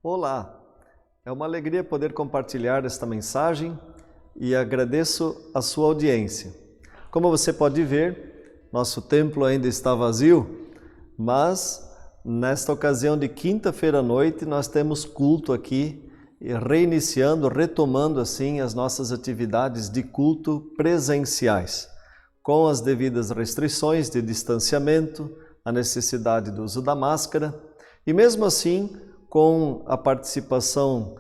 Olá, é uma alegria poder compartilhar esta mensagem e agradeço a sua audiência. Como você pode ver, nosso templo ainda está vazio, mas nesta ocasião de quinta-feira à noite nós temos culto aqui, reiniciando, retomando assim as nossas atividades de culto presenciais, com as devidas restrições de distanciamento, a necessidade do uso da máscara e mesmo assim com a participação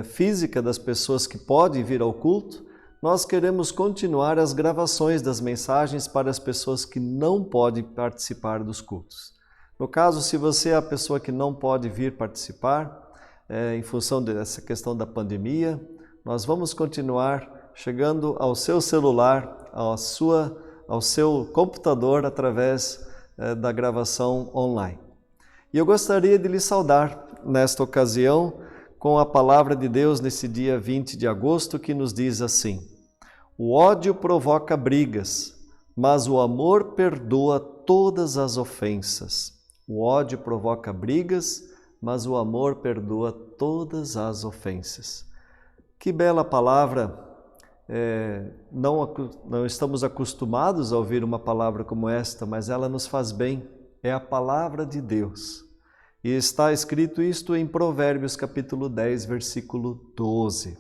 física das pessoas que podem vir ao culto, nós queremos continuar as gravações das mensagens para as pessoas que não podem participar dos cultos. No caso, se você é a pessoa que não pode vir participar, em função dessa questão da pandemia, nós vamos continuar chegando ao seu celular, ao seu computador através da gravação online. E eu gostaria de lhe saudar nesta ocasião com a palavra de Deus nesse dia 20 de agosto que nos diz assim: o ódio provoca brigas, mas o amor perdoa todas as ofensas. O ódio provoca brigas, mas o amor perdoa todas as ofensas. Que bela palavra! Não estamos acostumados a ouvir uma palavra como esta, mas ela nos faz bem. É a palavra de Deus. E está escrito isto em Provérbios capítulo 10, versículo 12.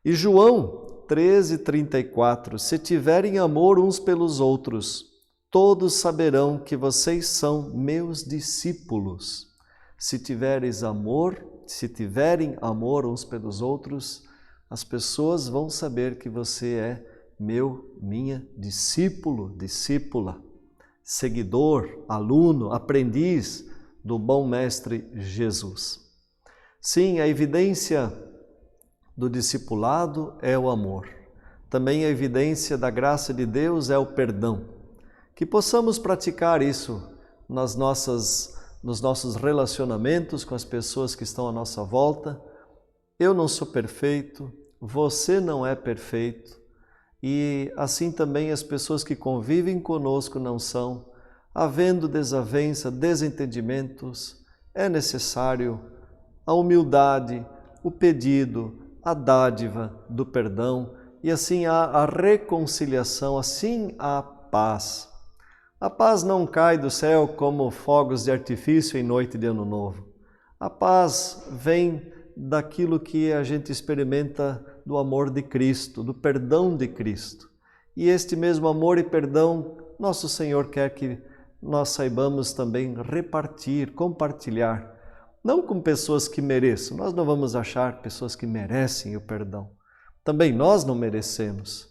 E João 13:34, se tiverem amor uns pelos outros, todos saberão que vocês são meus discípulos. Se tiverem amor uns pelos outros, as pessoas vão saber que você é minha discípulo, discípula, seguidor, aluno, aprendiz do bom mestre Jesus. Sim, a evidência do discipulado é o amor. Também a evidência da graça de Deus é o perdão. Que possamos praticar isso nos nossos relacionamentos com as pessoas que estão à nossa volta. Eu não sou perfeito, você não é perfeito, e assim também as pessoas que convivem conosco não são. Havendo desavença, desentendimentos, é necessário a humildade, o pedido, a dádiva do perdão, e assim há a reconciliação, assim há a paz. A paz não cai do céu como fogos de artifício em noite de Ano Novo. A paz vem daquilo que a gente experimenta do amor de Cristo, do perdão de Cristo. E este mesmo amor e perdão, nosso Senhor quer que nós saibamos também repartir, compartilhar, não com pessoas que mereçam. Nós não vamos achar pessoas que merecem o perdão. Também nós não merecemos.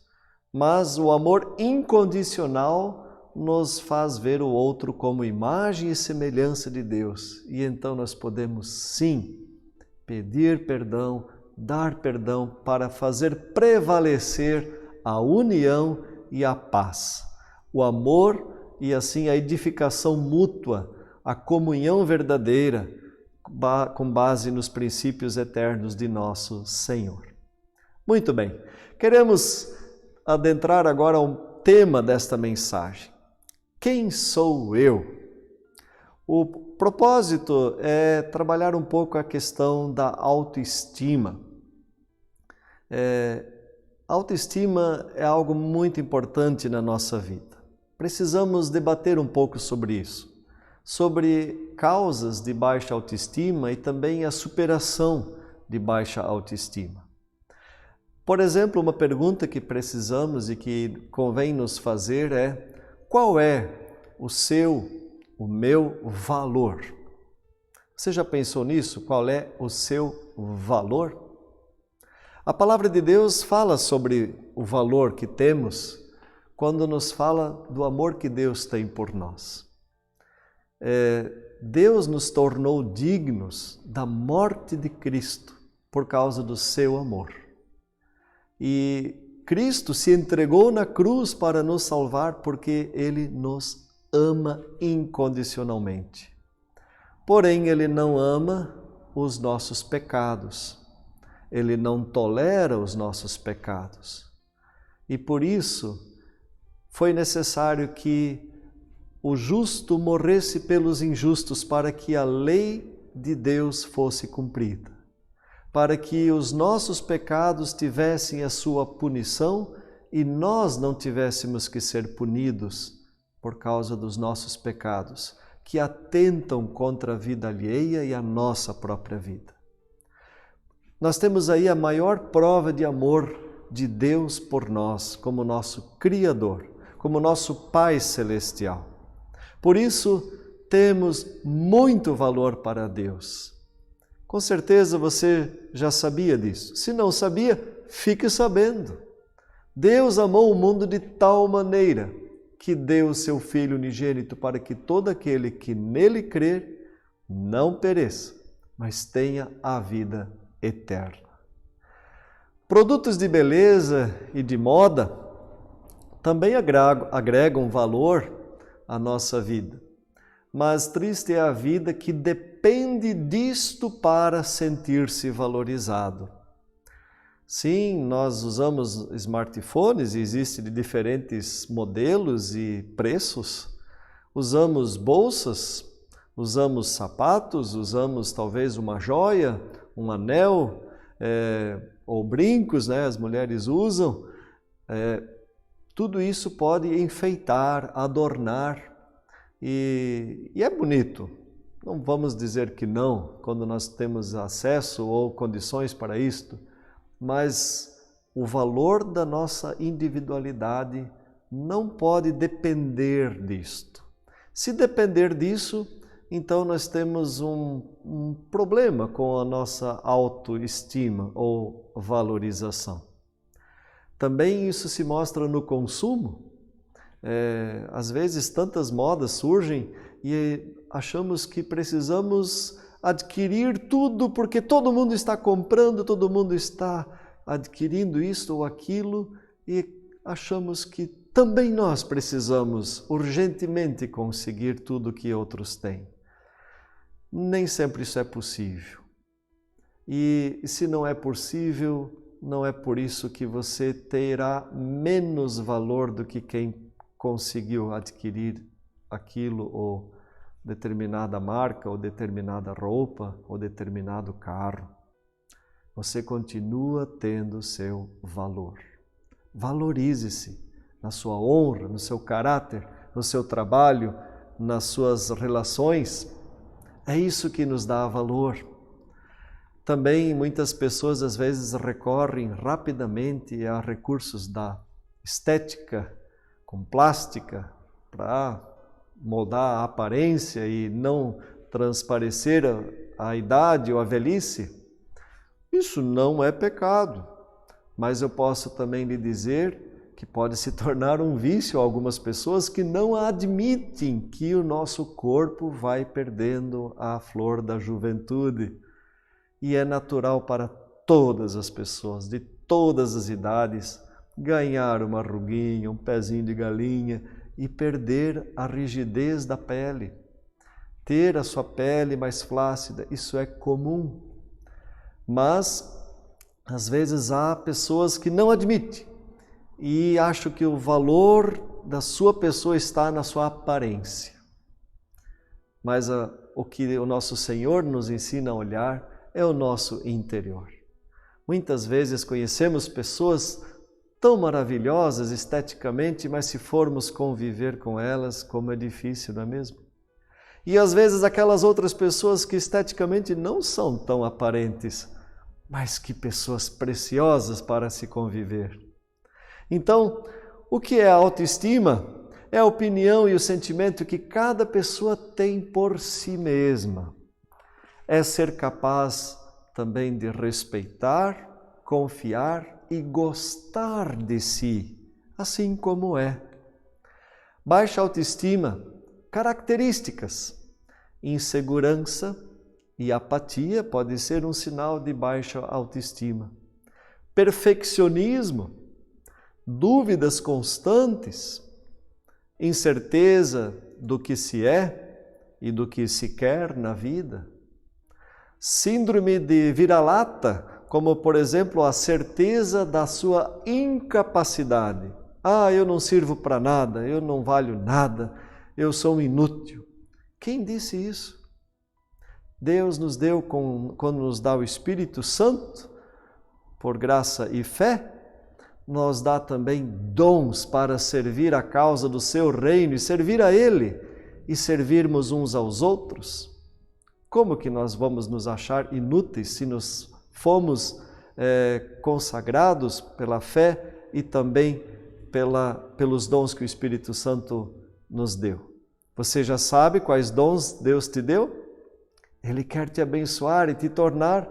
Mas o amor incondicional nos faz ver o outro como imagem e semelhança de Deus. E então nós podemos, sim, pedir perdão, dar perdão para fazer prevalecer a união e a paz. O amor e assim a edificação mútua, a comunhão verdadeira, com base nos princípios eternos de nosso Senhor. Muito bem, queremos adentrar agora ao tema desta mensagem. Quem sou eu? O propósito é trabalhar um pouco a questão da autoestima. Autoestima é algo muito importante na nossa vida. Precisamos debater um pouco sobre isso, sobre causas de baixa autoestima e também a superação de baixa autoestima. Por exemplo, uma pergunta que precisamos e que convém nos fazer é: qual é o meu valor? Você já pensou nisso? Qual é o seu valor? A palavra de Deus fala sobre o valor que temos quando nos fala do amor que Deus tem por nós. Deus nos tornou dignos da morte de Cristo por causa do seu amor. E Cristo se entregou na cruz para nos salvar porque Ele nos ama incondicionalmente. Porém, Ele não ama os nossos pecados. Ele não tolera os nossos pecados. E por isso, foi necessário que o justo morresse pelos injustos para que a lei de Deus fosse cumprida, para que os nossos pecados tivessem a sua punição e nós não tivéssemos que ser punidos por causa dos nossos pecados, que atentam contra a vida alheia e a nossa própria vida. Nós temos aí a maior prova de amor de Deus por nós, como nosso Criador, como nosso Pai Celestial. Por isso, temos muito valor para Deus. Com certeza você já sabia disso. Se não sabia, fique sabendo. Deus amou o mundo de tal maneira que deu o seu Filho unigênito para que todo aquele que nele crer não pereça, mas tenha a vida eterna. Produtos de beleza e de moda também agregam valor à nossa vida, mas triste é a vida que depende disto para sentir-se valorizado. Sim, nós usamos smartphones e existem de diferentes modelos e preços. Usamos bolsas, usamos sapatos, usamos talvez uma joia, um anel, ou brincos, né? As mulheres usam. Tudo isso pode enfeitar, adornar e é bonito. Não vamos dizer que não, quando nós temos acesso ou condições para isto. Mas o valor da nossa individualidade não pode depender disto. Se depender disso, então nós temos um problema com a nossa autoestima ou valorização. Também isso se mostra no consumo. Às vezes tantas modas surgem e achamos que precisamos adquirir tudo porque todo mundo está comprando, todo mundo está adquirindo isto ou aquilo e achamos que também nós precisamos urgentemente conseguir tudo que outros têm. Nem sempre isso é possível. E se não é possível, não é por isso que você terá menos valor do que quem conseguiu adquirir aquilo ou determinada marca, ou determinada roupa, ou determinado carro. Você continua tendo seu valor. Valorize-se na sua honra, no seu caráter, no seu trabalho, nas suas relações. É isso que nos dá valor. Também muitas pessoas às vezes recorrem rapidamente a recursos da estética, com plástica, para moldar a aparência e não transparecer a idade ou a velhice. Isso não é pecado, mas eu posso também lhe dizer que pode se tornar um vício a algumas pessoas que não admitem que o nosso corpo vai perdendo a flor da juventude. E é natural para todas as pessoas, de todas as idades, ganhar uma ruguinha, um pezinho de galinha e perder a rigidez da pele. Ter a sua pele mais flácida, isso é comum. Mas, às vezes, há pessoas que não admitem e acham que o valor da sua pessoa está na sua aparência. Mas o que o nosso Senhor nos ensina a olhar é o nosso interior. Muitas vezes conhecemos pessoas tão maravilhosas esteticamente, mas se formos conviver com elas, como é difícil, não é mesmo? E às vezes aquelas outras pessoas que esteticamente não são tão aparentes, mas que pessoas preciosas para se conviver. Então, o que é a autoestima? É a opinião e o sentimento que cada pessoa tem por si mesma. É ser capaz também de respeitar, confiar e gostar de si, assim como é. Baixa autoestima, características. Insegurança e apatia pode ser um sinal de baixa autoestima. Perfeccionismo, dúvidas constantes, incerteza do que se é e do que se quer na vida. Síndrome de vira-lata, como por exemplo a certeza da sua incapacidade. Eu não sirvo para nada, eu não valho nada, eu sou um inútil. Quem disse isso? Deus nos deu, quando nos dá o Espírito Santo, por graça e fé, nos dá também dons para servir a causa do seu reino e servir a Ele e servirmos uns aos outros. Como que nós vamos nos achar inúteis se nos fomos consagrados pela fé e também pelos dons que o Espírito Santo nos deu? Você já sabe quais dons Deus te deu? Ele quer te abençoar e te tornar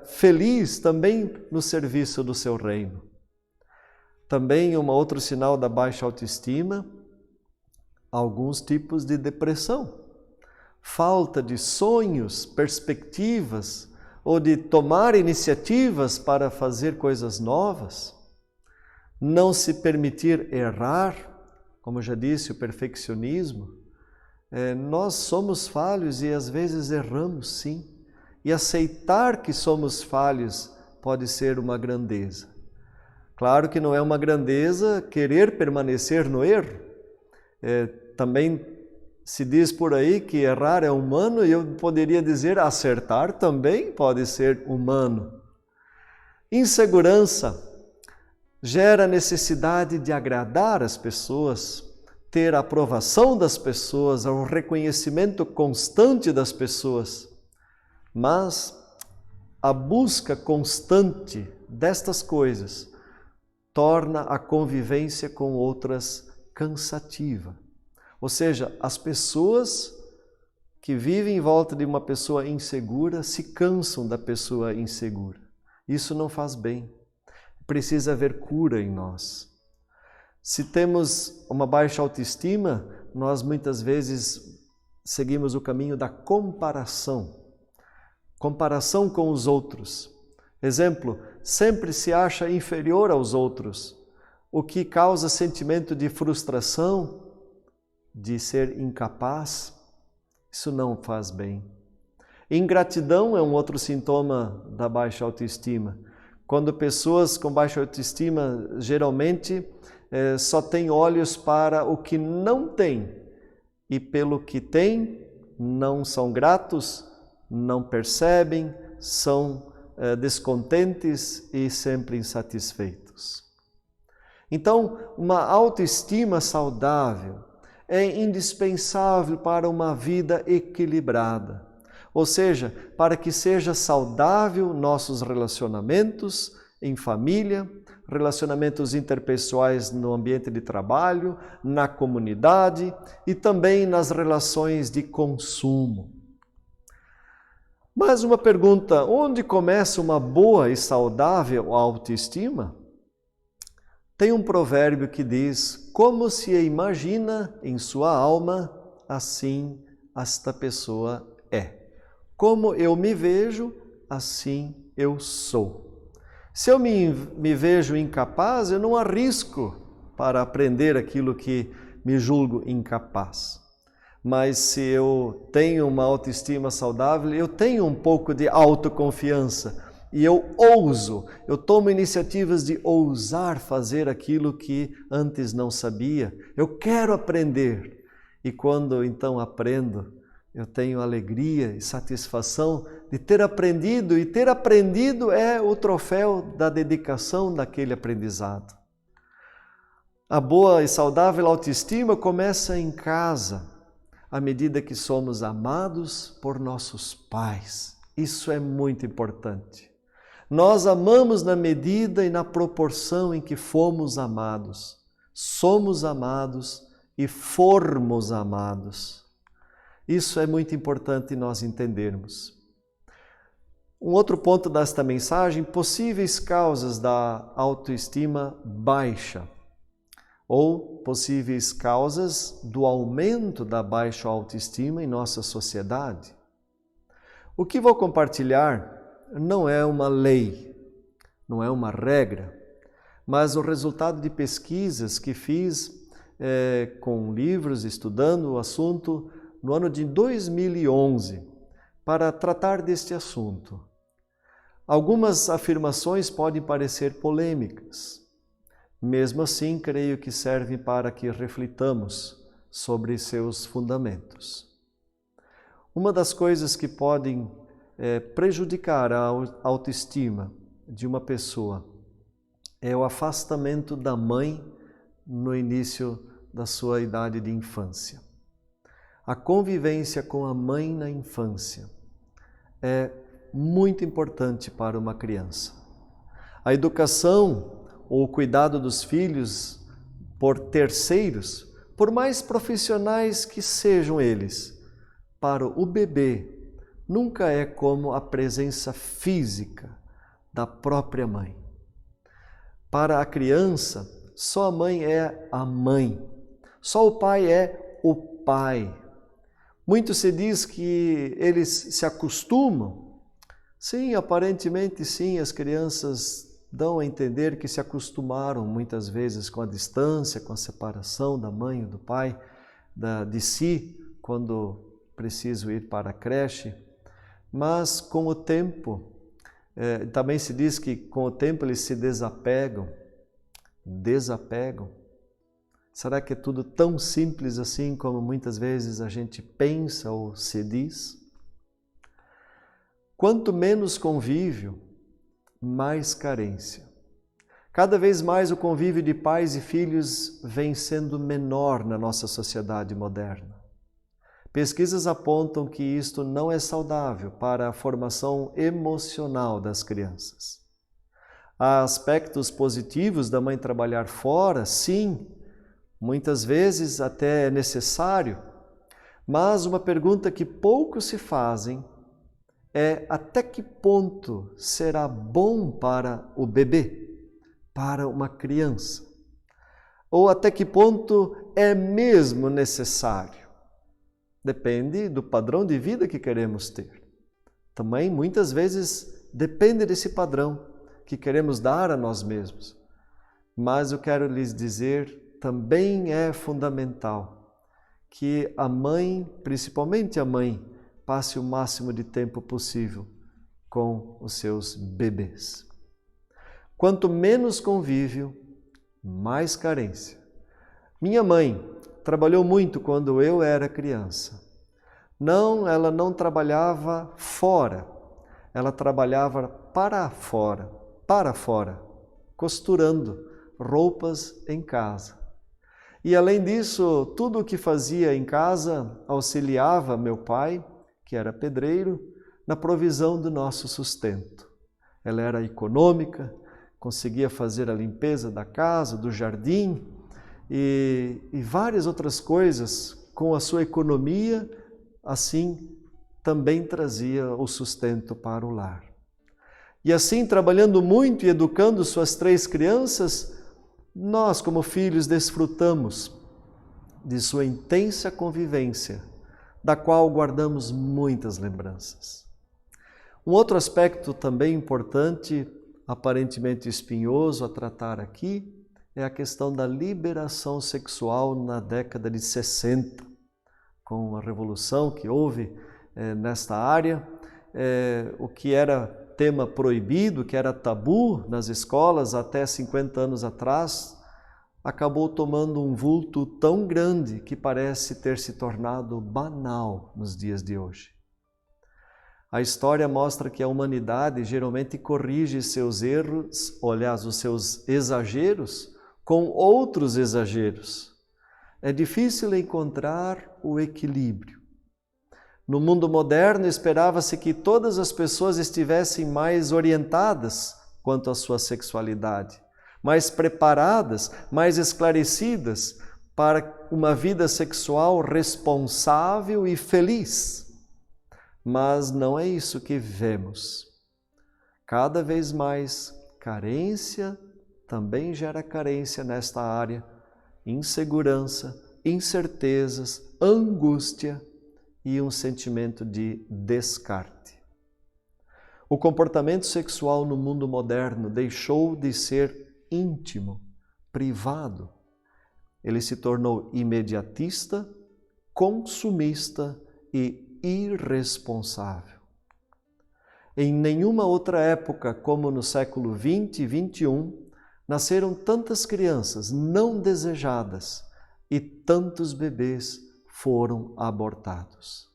feliz também no serviço do seu reino. Também outro sinal da baixa autoestima, alguns tipos de depressão, falta de sonhos, perspectivas, ou de tomar iniciativas para fazer coisas novas, não se permitir errar, como já disse, o perfeccionismo. Nós somos falhos e às vezes erramos, sim. E aceitar que somos falhos pode ser uma grandeza. Claro que não é uma grandeza querer permanecer no erro. Também se diz por aí que errar é humano, e eu poderia dizer acertar também pode ser humano. Insegurança gera necessidade de agradar as pessoas, ter a aprovação das pessoas, o reconhecimento constante das pessoas. Mas a busca constante destas coisas torna a convivência com outras cansativa. Ou seja, as pessoas que vivem em volta de uma pessoa insegura se cansam da pessoa insegura. Isso não faz bem. Precisa haver cura em nós. Se temos uma baixa autoestima, nós muitas vezes seguimos o caminho da comparação. Comparação com os outros. Exemplo, sempre se acha inferior aos outros, o que causa sentimento de frustração, de ser incapaz. Isso não faz bem. Ingratidão é um outro sintoma da baixa autoestima. Quando pessoas com baixa autoestima geralmente só têm olhos para o que não têm e pelo que têm não são gratos, não percebem, são descontentes e sempre insatisfeitos. Então, uma autoestima saudável é indispensável para uma vida equilibrada. Ou seja, para que seja saudável nossos relacionamentos em família, relacionamentos interpessoais no ambiente de trabalho, na comunidade e também nas relações de consumo. Mas uma pergunta, onde começa uma boa e saudável autoestima? Tem um provérbio que diz: como se imagina em sua alma, assim esta pessoa é. Como eu me vejo, assim eu sou. Se eu me vejo incapaz, eu não arrisco para aprender aquilo que me julgo incapaz. Mas se eu tenho uma autoestima saudável, eu tenho um pouco de autoconfiança e eu ouso, eu tomo iniciativas de ousar fazer aquilo que antes não sabia. Eu quero aprender e quando então aprendo, eu tenho alegria e satisfação de ter aprendido, e ter aprendido é o troféu da dedicação daquele aprendizado. A boa e saudável autoestima começa em casa, à medida que somos amados por nossos pais. Isso é muito importante. Nós amamos na medida e na proporção em que fomos amados. Somos amados e formos amados. Isso é muito importante nós entendermos. Um outro ponto desta mensagem, possíveis causas da autoestima baixa, ou possíveis causas do aumento da baixa autoestima em nossa sociedade. O que vou compartilhar não é uma lei, não é uma regra, mas o resultado de pesquisas que fiz com livros, estudando o assunto no ano de 2011, para tratar deste assunto. Algumas afirmações podem parecer polêmicas. Mesmo assim, creio que servem para que reflitamos sobre seus fundamentos. Uma das coisas que podem prejudicar a autoestima de uma pessoa é o afastamento da mãe no início da sua idade de infância. A convivência com a mãe na infância é muito importante para uma criança. A educação ou o cuidado dos filhos por terceiros, por mais profissionais que sejam eles, para o bebê nunca é como a presença física da própria mãe. Para a criança, só a mãe é a mãe, só o pai é o pai. Muito se diz que eles se acostumam. Sim, aparentemente sim, as crianças dão a entender que se acostumaram muitas vezes com a distância, com a separação da mãe ou do pai, de si, quando preciso ir para a creche. Mas com o tempo, também se diz que com o tempo eles se desapegam. Será que é tudo tão simples assim como muitas vezes a gente pensa ou se diz? Quanto menos convívio, mais carência. Cada vez mais o convívio de pais e filhos vem sendo menor na nossa sociedade moderna. Pesquisas apontam que isto não é saudável para a formação emocional das crianças. Há aspectos positivos da mãe trabalhar fora, sim, muitas vezes até é necessário, mas uma pergunta que poucos se fazem é até que ponto será bom para o bebê, para uma criança? Ou até que ponto é mesmo necessário? Depende do padrão de vida que queremos ter. Também, muitas vezes, depende desse padrão que queremos dar a nós mesmos. Mas eu quero lhes dizer, também é fundamental que a mãe, principalmente a mãe, passe o máximo de tempo possível com os seus bebês. Quanto menos convívio, mais carência. Minha mãe trabalhou muito quando eu era criança. Ela não trabalhava fora, ela trabalhava para fora, costurando roupas em casa. E além disso, tudo o que fazia em casa auxiliava meu pai, que era pedreiro, na provisão do nosso sustento. Ela era econômica, conseguia fazer a limpeza da casa, do jardim e várias outras coisas com a sua economia, assim também trazia o sustento para o lar. E assim, trabalhando muito e educando suas 3 crianças, nós, como filhos, desfrutamos de sua intensa convivência, da qual guardamos muitas lembranças. Um outro aspecto também importante, aparentemente espinhoso a tratar aqui, é a questão da liberação sexual na década de 60. Com a revolução que houve nesta área, o que era tema proibido, que era tabu nas escolas até 50 anos atrás, acabou tomando um vulto tão grande que parece ter se tornado banal nos dias de hoje. A história mostra que a humanidade geralmente corrige seus erros, aliás, os seus exageros, com outros exageros. É difícil encontrar o equilíbrio. No mundo moderno, esperava-se que todas as pessoas estivessem mais orientadas quanto à sua sexualidade, mais preparadas, mais esclarecidas para uma vida sexual responsável e feliz. Mas não é isso que vivemos. Cada vez mais, carência também gera carência nesta área, insegurança, incertezas, angústia e um sentimento de descarte. O comportamento sexual no mundo moderno deixou de ser íntimo, privado. Ele se tornou imediatista, consumista e irresponsável. Em nenhuma outra época, como no século XX e XXI, nasceram tantas crianças não desejadas e tantos bebês foram abortados.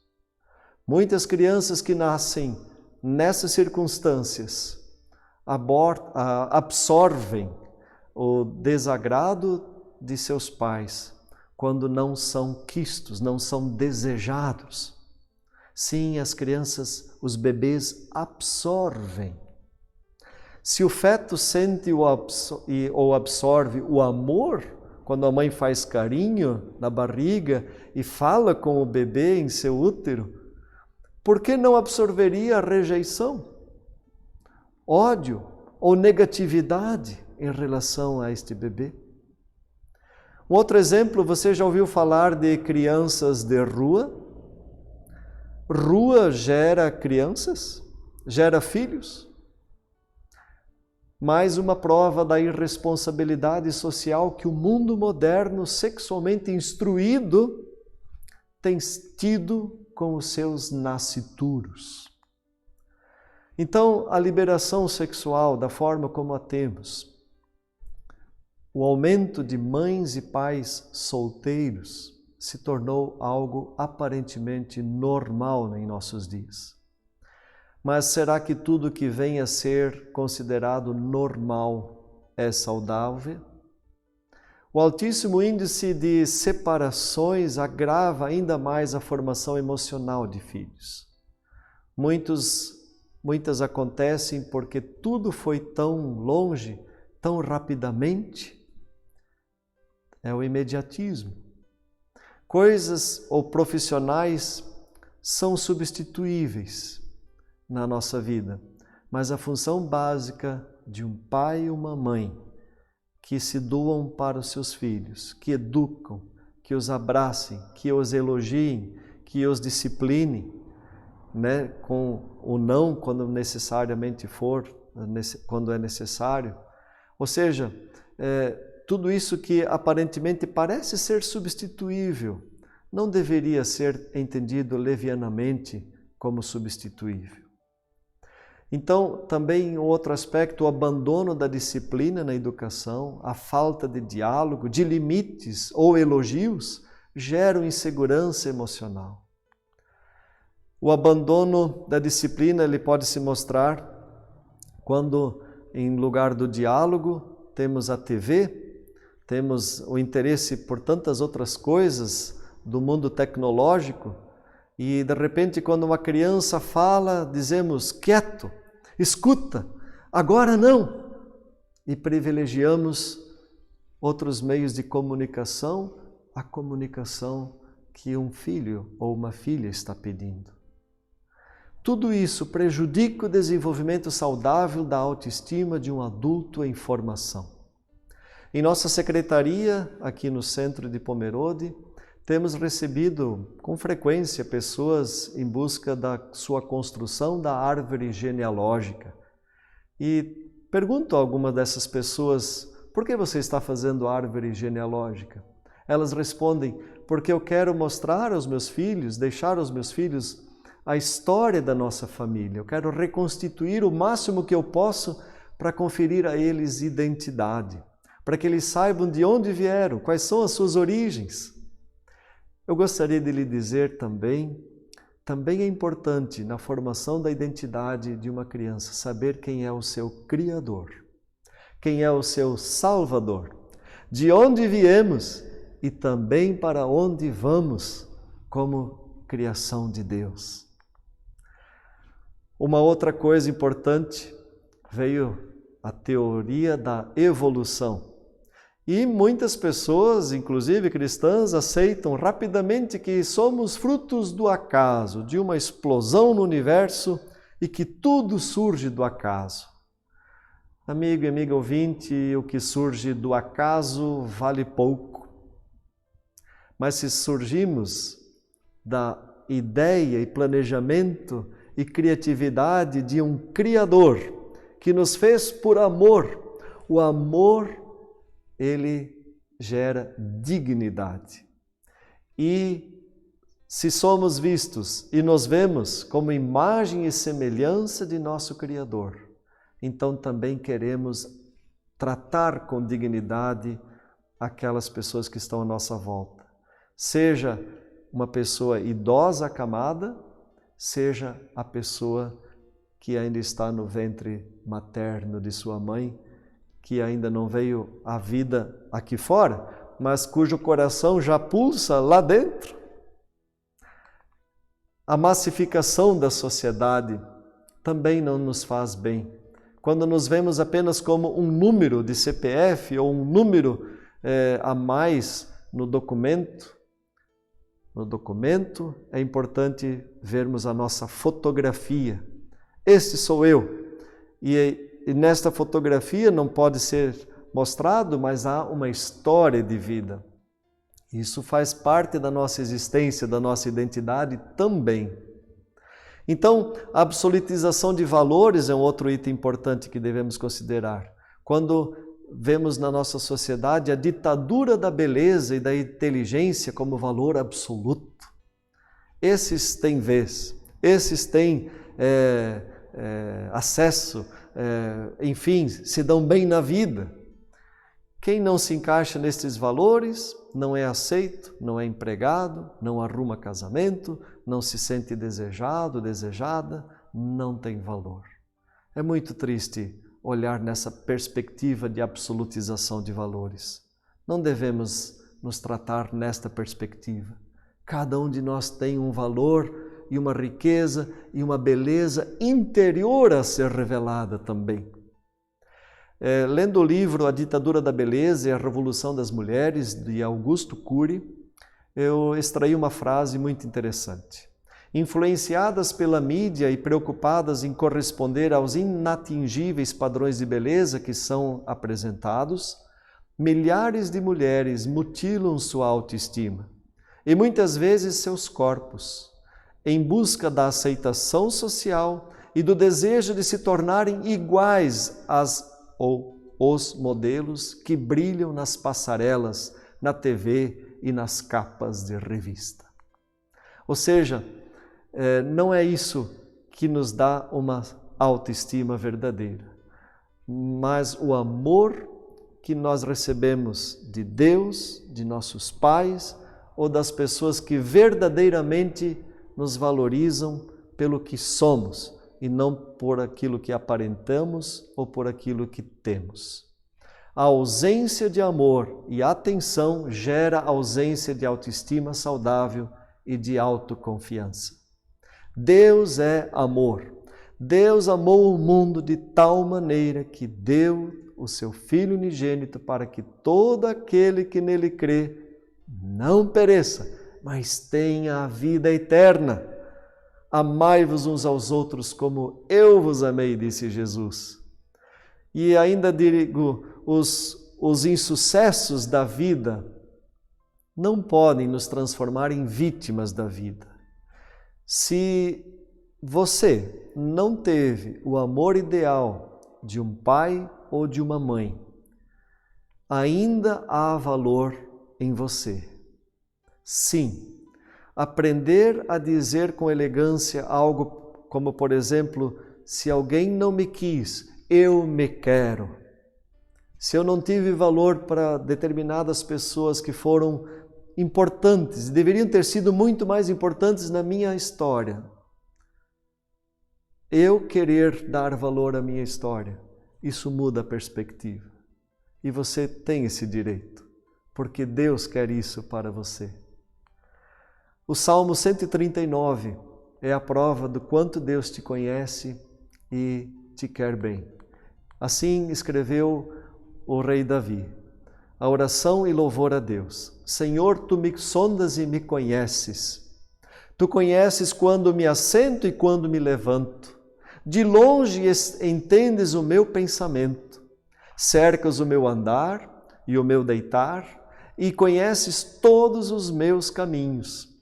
Muitas crianças que nascem nessas circunstâncias absorvem o desagrado de seus pais quando não são quistos, não são desejados. Sim, as crianças, os bebês absorvem. Se o feto sente ou absorve o amor, quando a mãe faz carinho na barriga e fala com o bebê em seu útero, por que não absorveria a rejeição, ódio ou negatividade em relação a este bebê? Um outro exemplo, você já ouviu falar de crianças de rua? Rua gera crianças, gera filhos. Mais uma prova da irresponsabilidade social que o mundo moderno, sexualmente instruído, tem tido com os seus nascituros. Então, a liberação sexual, da forma como a temos, o aumento de mães e pais solteiros, se tornou algo aparentemente normal em nossos dias. Mas será que tudo que vem a ser considerado normal é saudável? O altíssimo índice de separações agrava ainda mais a formação emocional de filhos. Muitas acontecem porque tudo foi tão longe, tão rapidamente. É o imediatismo. Coisas ou profissionais são substituíveis na nossa vida, mas a função básica de um pai e uma mãe que se doam para os seus filhos, que educam, que os abracem, que os elogiem, que os disciplinem, com o não quando necessariamente for, quando é necessário. Ou seja, tudo isso que aparentemente parece ser substituível, não deveria ser entendido levianamente como substituível. Então, também outro aspecto, o abandono da disciplina na educação, a falta de diálogo, de limites ou elogios, geram insegurança emocional. O abandono da disciplina ele pode se mostrar quando, em lugar do diálogo, temos a TV, temos o interesse por tantas outras coisas do mundo tecnológico e, de repente, quando uma criança fala, dizemos, quieto, escuta, agora não, e privilegiamos outros meios de comunicação, a comunicação que um filho ou uma filha está pedindo. Tudo isso prejudica o desenvolvimento saudável da autoestima de um adulto em formação. Em nossa secretaria, aqui no centro de Pomerode, temos recebido com frequência pessoas em busca da sua construção da árvore genealógica. E pergunto a algumas dessas pessoas, por que você está fazendo árvore genealógica? Elas respondem, porque eu quero mostrar aos meus filhos, deixar aos meus filhos a história da nossa família. Eu quero reconstituir o máximo que eu posso para conferir a eles identidade, para que eles saibam de onde vieram, quais são as suas origens. Eu gostaria de lhe dizer também é importante na formação da identidade de uma criança saber quem é o seu Criador, quem é o seu Salvador, de onde viemos e também para onde vamos como criação de Deus. Uma outra coisa importante, veio a teoria da evolução. E muitas pessoas, inclusive cristãs, aceitam rapidamente que somos frutos do acaso, de uma explosão no universo e que tudo surge do acaso. Amigo e amiga ouvinte, o que surge do acaso vale pouco. Mas se surgimos da ideia e planejamento e criatividade de um Criador que nos fez por amor, o amor ele gera dignidade. E se somos vistos e nos vemos como imagem e semelhança de nosso Criador, então também queremos tratar com dignidade aquelas pessoas que estão à nossa volta. Seja uma pessoa idosa acamada, seja a pessoa que ainda está no ventre materno de sua mãe, que ainda não veio à vida aqui fora, mas cujo coração já pulsa lá dentro. A massificação da sociedade também não nos faz bem. Quando nos vemos apenas como um número de CPF ou um número a mais no documento, é importante vermos a nossa fotografia. Este sou eu. E nesta fotografia não pode ser mostrado, mas há uma história de vida. Isso faz parte da nossa existência, da nossa identidade também. Então, a absolutização de valores é um outro item importante que devemos considerar. Quando vemos na nossa sociedade a ditadura da beleza e da inteligência como valor absoluto, esses têm vez, esses têm acesso, enfim, se dão bem na vida. Quem não se encaixa nestes valores não é aceito, não é empregado, não arruma casamento, não se sente desejado, desejada, não tem valor. É muito triste olhar nessa perspectiva de absolutização de valores. Não devemos nos tratar nesta perspectiva. Cada um de nós tem um valor e uma riqueza e uma beleza interior a ser revelada também. Lendo o livro A Ditadura da Beleza e a Revolução das Mulheres, de Augusto Cury, eu extraí uma frase muito interessante. Influenciadas pela mídia e preocupadas em corresponder aos inatingíveis padrões de beleza que são apresentados, milhares de mulheres mutilam sua autoestima e muitas vezes seus corpos, em busca da aceitação social e do desejo de se tornarem iguais às ou os modelos que brilham nas passarelas, na TV e nas capas de revista. Ou seja, não é isso que nos dá uma autoestima verdadeira, mas o amor que nós recebemos de Deus, de nossos pais ou das pessoas que verdadeiramente nos valorizam pelo que somos e não por aquilo que aparentamos ou por aquilo que temos. A ausência de amor e atenção gera ausência de autoestima saudável e de autoconfiança. Deus é amor. Deus amou o mundo de tal maneira que deu o seu Filho unigênito para que todo aquele que nele crê não pereça, mas tenha a vida eterna. Amai-vos uns aos outros como eu vos amei, disse Jesus. E ainda digo, os insucessos da vida não podem nos transformar em vítimas da vida. Se você não teve o amor ideal de um pai ou de uma mãe, ainda há valor em você. Sim. Aprender a dizer com elegância algo como, por exemplo, se alguém não me quis, eu me quero. Se eu não tive valor para determinadas pessoas que foram importantes, deveriam ter sido muito mais importantes na minha história, eu querer dar valor à minha história, isso muda a perspectiva. E você tem esse direito, porque Deus quer isso para você. O Salmo 139 é a prova do quanto Deus te conhece e te quer bem. Assim escreveu o rei Davi, a oração e louvor a Deus. Senhor, tu me sondas e me conheces. Tu conheces quando me assento e quando me levanto. De longe entendes o meu pensamento. Cercas o meu andar e o meu deitar e conheces todos os meus caminhos.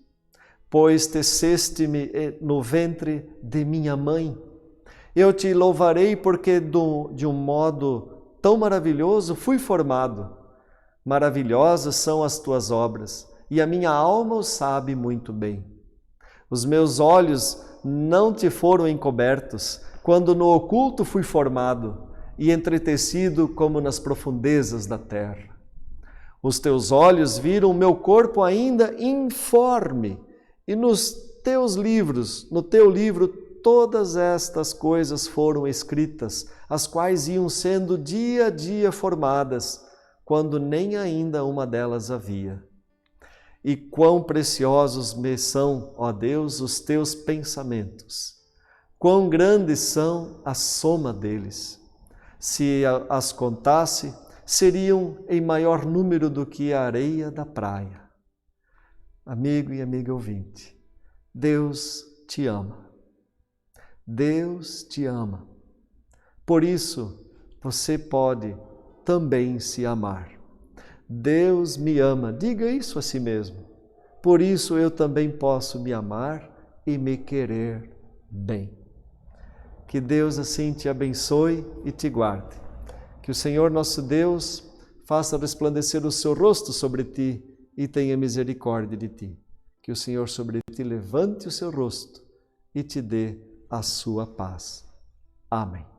Pois teceste-me no ventre de minha mãe. Eu te louvarei porque de um modo tão maravilhoso fui formado. Maravilhosas são as tuas obras, e a minha alma o sabe muito bem. Os meus olhos não te foram encobertos, quando no oculto fui formado e entretecido como nas profundezas da terra. Os teus olhos viram o meu corpo ainda informe, e nos teus livros, no teu livro, todas estas coisas foram escritas, as quais iam sendo dia a dia formadas, quando nem ainda uma delas havia. E quão preciosos me são, ó Deus, os teus pensamentos! Quão grandes são a soma deles! Se as contasse, seriam em maior número do que a areia da praia. Amigo e amiga ouvinte, Deus te ama. Deus te ama. Por isso, você pode também se amar. Deus me ama. Diga isso a si mesmo. Por isso eu também posso me amar e me querer bem. Que Deus assim te abençoe e te guarde. Que o Senhor nosso Deus faça resplandecer o seu rosto sobre ti e tenha misericórdia de ti. Que o Senhor sobre ti levante o seu rosto e te dê a sua paz. Amém.